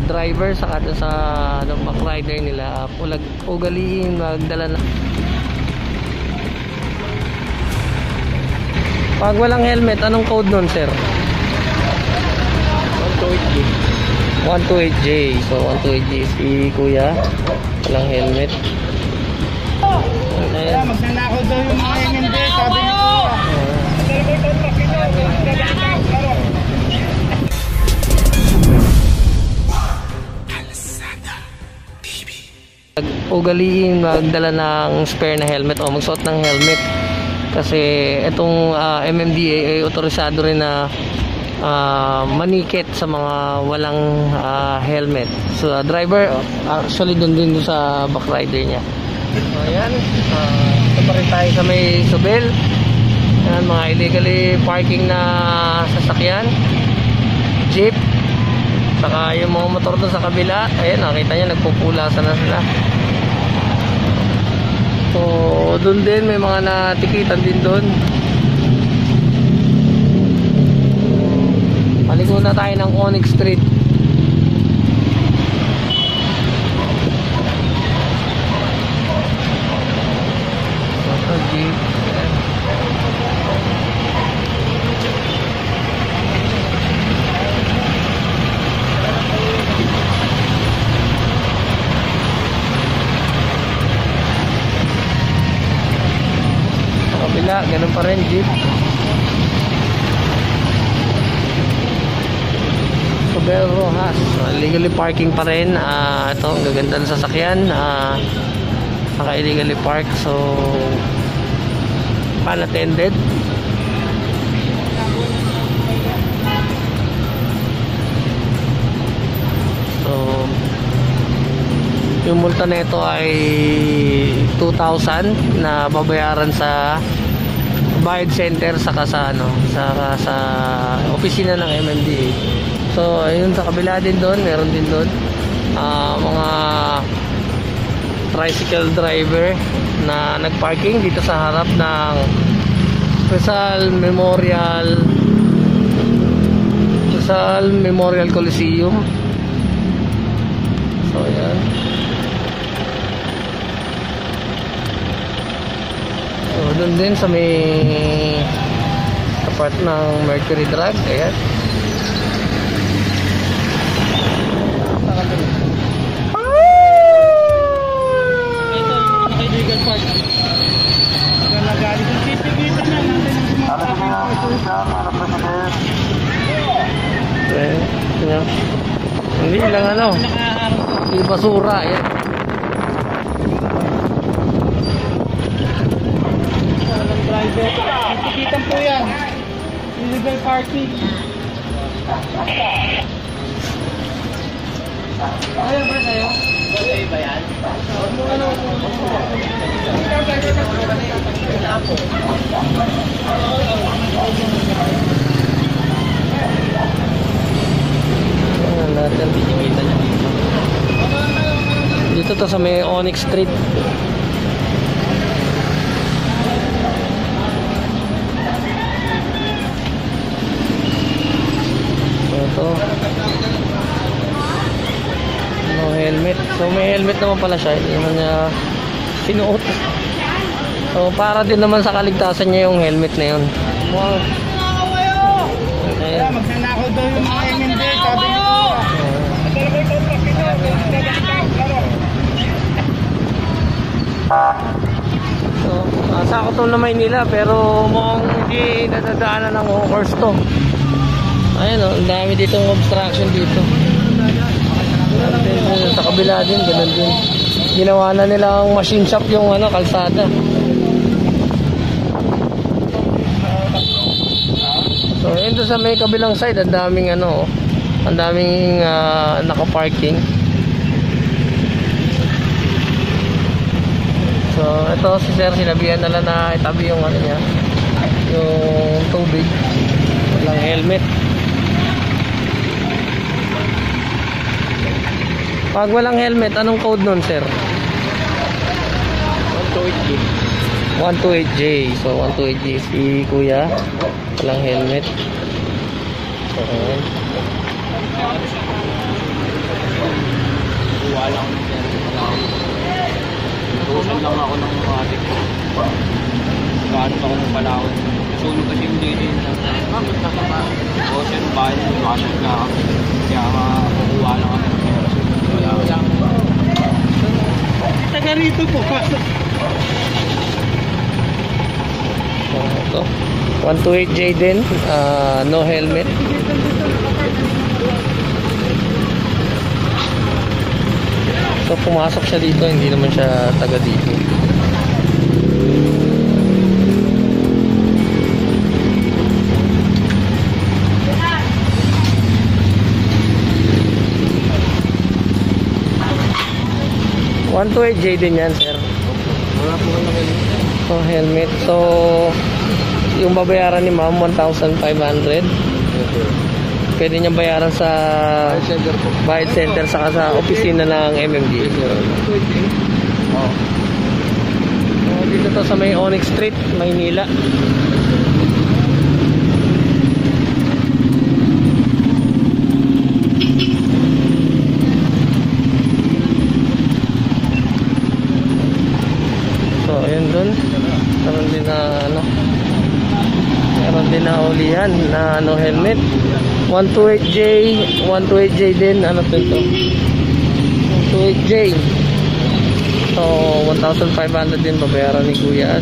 driver saka dun sa back rider nila, ugaliin magdala na. Pag walang helmet, anong code nun, sir? 128J. So 128J si kuya, walang helmet. Kaya magnanakaw daw yung mga MMD, sabi niyo po. Ugaliin magdala ng spare na helmet o magsuot ng helmet kasi itong MMDA ay otorisado rin na manikit sa mga walang helmet. So driver actually doon din sa back rider niya. So ayan, ito pa rin tayo sa may Sobel. Ayan, mga illegally parking na sasakyan, jeep, saka yung mga motor doon sa kabila. Ayan, nakita nyo nagpupulasan na sila. So doon din may mga natikitan din doon. Paliko na tayo ng Onyx Street. Ito jeep. Kabila, ganun pa rin jeep. Sobel Rojas, illegally parking pa rin. Ito, ang gaganda ng sasakyan, naka illegally park, so unattended. So yung multa nito ay 2,000 na babayaran sa bayad center saka sa sa opisina ng MMDA. So ayun, sa kabila din doon, meron din doon mga tricycle driver na nagparking dito sa harap ng Rizal Memorial Coliseum. So ayan. So doon din sa may part ng Mercury Drug. Ayan. Illegal park. Nagalit yung CCTV na natin ang hindi lang hindi basura. Ayan. Driver. Nagtikitan po yan. Illegal parking. Ayaw ba sa'yo? Okay ba yan? Natin dito to sa may Onyx Street. Ito no helmet. So may helmet naman pala siya, hindi naman niya sinuot. So para din naman sa kaligtasan niya yung helmet na yun. Wow. Kaya magnanakaw daw yung mga MMD, sabi niyo po. So sakot to na Maynila pero mukhang hindi nadadaanan ng horse to. Ayun o, ang dami ditong obstruction dito. Sa kabila din, ganun din. Ginawa na nila ang machine shop yung kalsada. So yun sa may kabilang side, ang daming naka-parking. So ito si sir, sinabihan nila na itabi yung niya, yung tubig. Walang helmet. Pag walang helmet, anong code nun, sir? 128J. So 128J si kuya, walang helmet. So Wala ako ng tutusan lang ako ng mga adik ko. Gaano ako ng palawin. Sunog kasi yung JJ na. Bakit na ba? O siya nung bahay nung bakit na ako. Kaya makukuha lang kami ng pera. Wala. Taga rito po. Ito. 128 Jayden, no helmet. So pumasok siya dito, hindi naman siya taga dito. One to eight Jayden yan, sir. Wala po ng helmet. So helmet. So yung babayaran ni ma'am 1,500. Pwede niyang bayaran sa bayad center saka sa opisina ng MMDA. Dito to sa may Onyx Street, Maynila. So ayun dun. Meron din na meron din na ulihan na no helmet. 128J, 128J din, ano to ito? 128J. So 1,500 din babayaran ni Kuya.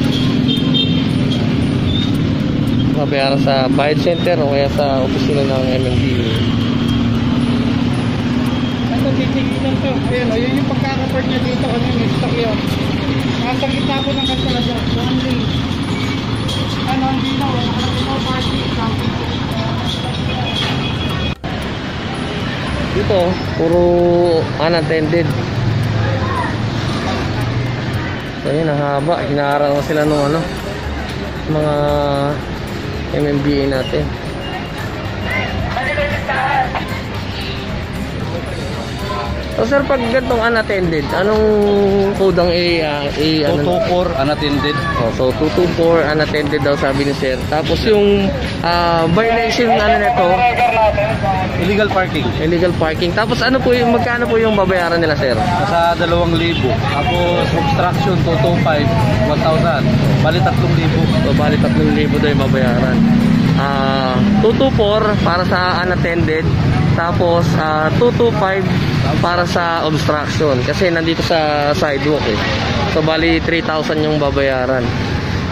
Babayaran sa bayad center o kaya sa opisina ng MMDA. Ano, titigilan to. Ayun o, yun yung pagkakapart niya dito. Ano yung stock yun? Nasa gitna po ng kantalasyon. Ano, hindi na. Wala party. Dito, puro unattended. So yun, ang haba. Hinaharang sila ng mga MMDA natin. So sir, pag gantong unattended, anong code ang 224 unattended. So 224 unattended daw sabi ni sir. Tapos yung violation nito, Illegal parking. illegal parking. Tapos ano po yung magkano po yung babayaran nila sir? Sa 2,000. Tapos obstruction 225, 1,000. Bali 3,000. So bali 3,000 daw yung babayaran. 224 para sa unattended. Tapos 225 para sa obstruction kasi nandito sa sidewalk eh. So bali 3,000 yung babayaran.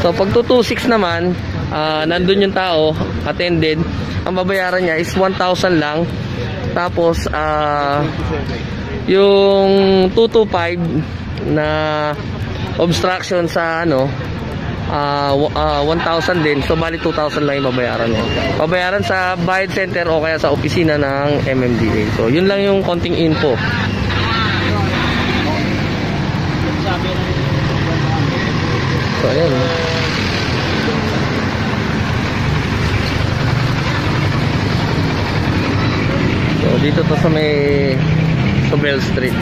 So pag 226 naman, nandun yung tao, attended, ang babayaran niya is 1,000 lang. Tapos yung 225 na obstruction sa 1,000 din. So bali 2,000 lang yung babayaran mo. Babayaran sa bayad center o kaya sa opisina ng MMDA. So yun lang yung konting info. So ayun. So dito to sa may Sobel Street.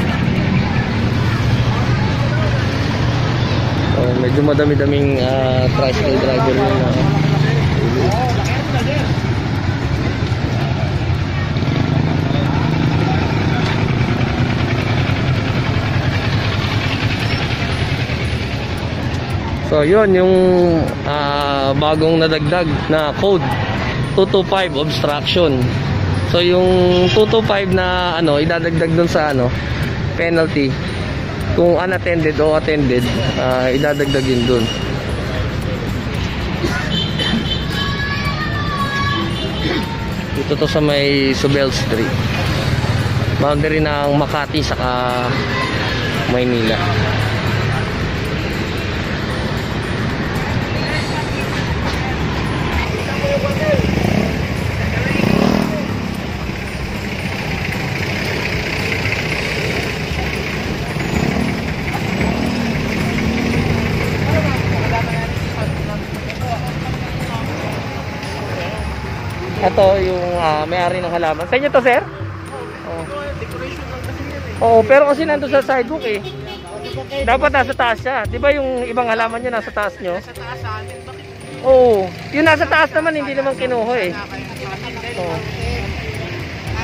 So, medyo madami-daming tricycle driver yun na so yun yung bagong nadagdag na code 225 obstruction. So yung 225 na idadagdag dun sa penalty kung unattended o attended, idadagdag yun dun. Dito to sa may Sobel Street, boundary ng Makati saka Maynila. Ito yung may-ari ng halaman. Sa inyo to, sir? Oo, pero kasi nandun sa sidewalk eh. Dapat nasa taas siya. Di ba yung ibang halaman nyo nasa taas nyo? Nasa taas sa amin? Oo. Yung nasa taas naman, hindi naman kinuha eh. Oo.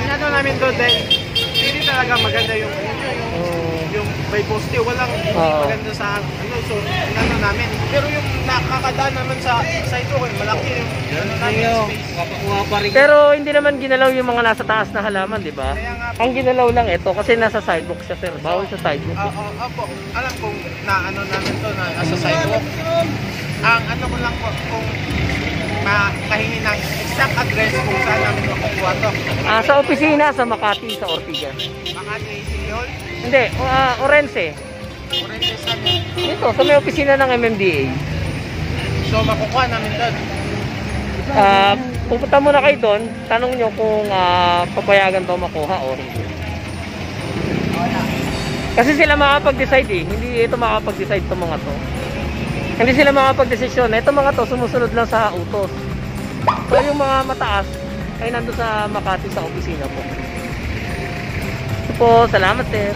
Inano namin doon dahil hindi talaga maganda yung yung by poste, walang hindi Oo. maganda sa ano, so inano namin. Pero yung nakakadaan naman sa side ko, malaki yung ano namin space. Kapakuha pa rin. Pero hindi naman ginalaw yung mga nasa taas na halaman, di ba? Kaya nga Ang ginalaw lang ito kasi nasa sidewalk siya, sir. Bawal sa sidewalk. Opo, alam kong na ano namin to na nasa sidewalk. Ang ano ko lang po kung makahingi ng exact address kung saan namin makukuha to. Sa opisina sa Makati, sa Ortigas. Makati City Hall, Hindi, Orense. Oranges namin. Dito, sa may opisina ng MMDA. So makukuha namin doon. Pupunta muna kayo doon, tanong nyo kung papayagan ba makuha o hindi. Kasi sila makapag-decide eh, hindi ito makapag-decide itong mga to. Hindi sila makapag-desisyon, ito mga to sumusunod lang sa utos. So yung mga mataas ay nandun sa Makati sa opisina po. Ito po, salamat sir.